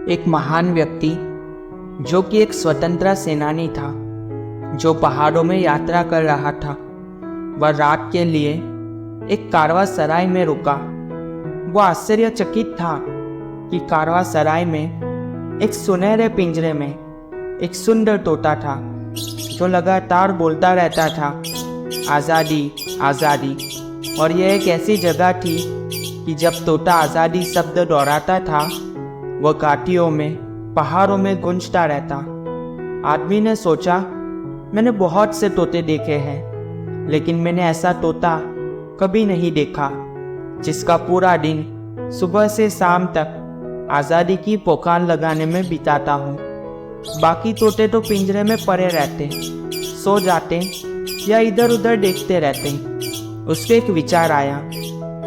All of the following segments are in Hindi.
एक महान व्यक्ति जो कि एक स्वतंत्रता सेनानी था, जो पहाड़ों में यात्रा कर रहा था। वह रात के लिए एक कारवां सराय में रुका। वह आश्चर्यचकित था कि कारवां सराय में एक सुनहरे पिंजरे में एक सुंदर तोता था, जो लगातार बोलता रहता था, आज़ादी आज़ादी। और यह एक ऐसी जगह थी कि जब तोता आज़ादी शब्द दोहराता था, वह घाटियों में, पहाड़ों में गूंजता रहता। आदमी ने सोचा, मैंने बहुत से तोते देखे हैं, लेकिन मैंने ऐसा तोता कभी नहीं देखा जिसका पूरा दिन सुबह से शाम तक आज़ादी की पुकार लगाने में बिताता हूँ। बाकी तोते तो पिंजरे में पड़े रहते, सो जाते या इधर उधर देखते रहते। उसके एक विचार आया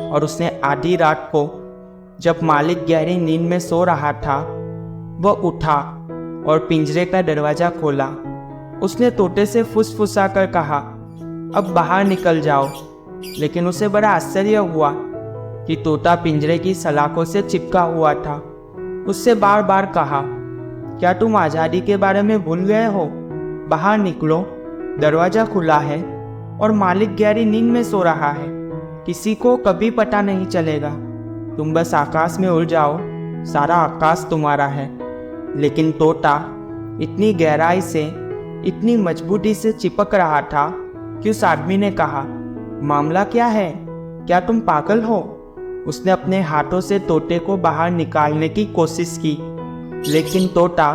और उसने आधी रात को, जब मालिक गहरी नींद में सो रहा था, वह उठा और पिंजरे का दरवाज़ा खोला। उसने तोते से फुसफुसा कर कहा, अब बाहर निकल जाओ। लेकिन उसे बड़ा आश्चर्य हुआ कि तोता पिंजरे की सलाखों से चिपका हुआ था। उससे बार बार कहा, क्या तुम आज़ादी के बारे में भूल गए हो? बाहर निकलो, दरवाज़ा खुला है और मालिक गहरी नींद में सो रहा है। किसी को कभी पता नहीं चलेगा। तुम बस आकाश में उड़ जाओ, सारा आकाश तुम्हारा है। लेकिन तोता इतनी गहराई से, इतनी मजबूती से चिपक रहा था कि उस आदमी ने कहा, मामला क्या है? क्या तुम पागल हो? उसने अपने हाथों से तोते को बाहर निकालने की कोशिश की, लेकिन तोता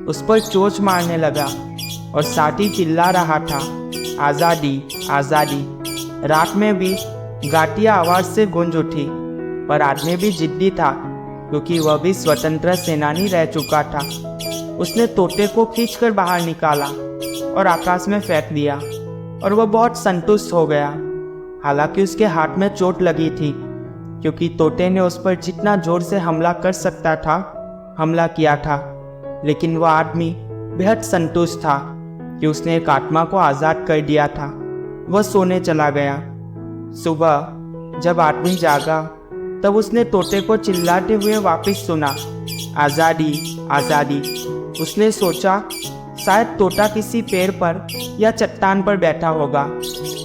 उस पर चोंच मारने लगा और साथ ही चिल्ला रहा था, आज़ादी आज़ादी। रात में भी घाटियाँ आवाज़ से गूंज उठी, पर आदमी भी जिद्दी था, क्योंकि वह भी स्वतंत्र सेनानी रह चुका था। उसने तोते को खींचकर बाहर निकाला और आकाश में फेंक दिया, और वह बहुत संतुष्ट हो गया। हालांकि उसके हाथ में चोट लगी थी, क्योंकि तोते ने उस पर जितना जोर से हमला कर सकता था, हमला किया था। लेकिन वह आदमी बेहद संतुष्ट था कि उसने एक आत्मा को आज़ाद कर दिया था। वह सोने चला गया। सुबह जब आदमी जागा, तब उसने तोते को चिल्लाते हुए वापस सुना, आज़ादी आज़ादी। उसने सोचा, शायद तोता किसी पेड़ पर या चट्टान पर बैठा होगा।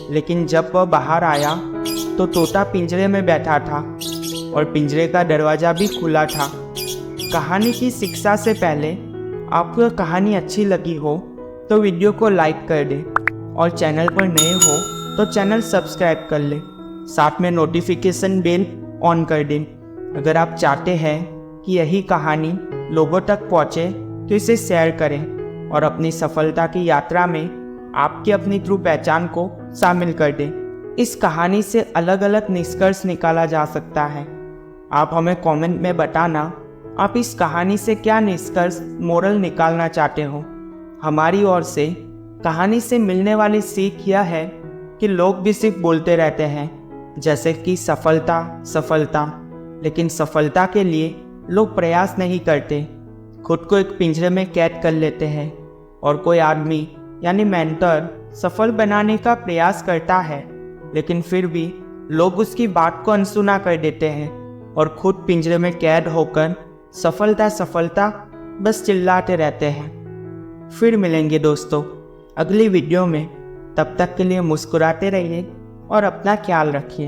लेकिन जब वह बाहर आया तो तोता पिंजरे में बैठा था और पिंजरे का दरवाज़ा भी खुला था। कहानी की शिक्षा से पहले, आपको यह कहानी अच्छी लगी हो तो वीडियो को लाइक कर दें, और चैनल पर नए हो तो चैनल सब्सक्राइब कर लें। साथ में नोटिफिकेशन बेल ऑन कर दें। अगर आप चाहते हैं कि यही कहानी लोगों तक पहुंचे, तो इसे शेयर करें और अपनी सफलता की यात्रा में आपकी अपनी ट्रू पहचान को शामिल कर दें। इस कहानी से अलग अलग निष्कर्ष निकाला जा सकता है। आप हमें कमेंट में बताना, आप इस कहानी से क्या निष्कर्ष, मोरल निकालना चाहते हो। हमारी ओर से कहानी से मिलने वाली सीख यह है कि लोग भी सिर्फ बोलते रहते हैं, जैसे कि सफलता सफलता, लेकिन सफलता के लिए लोग प्रयास नहीं करते। खुद को एक पिंजरे में कैद कर लेते हैं, और कोई आदमी यानी मेंटर सफल बनाने का प्रयास करता है, लेकिन फिर भी लोग उसकी बात को अनसुना कर देते हैं और खुद पिंजरे में कैद होकर सफलता सफलता बस चिल्लाते रहते हैं। फिर मिलेंगे दोस्तों अगली वीडियो में। तब तक के लिए मुस्कुराते रहिए और अपना ख्याल रखिए।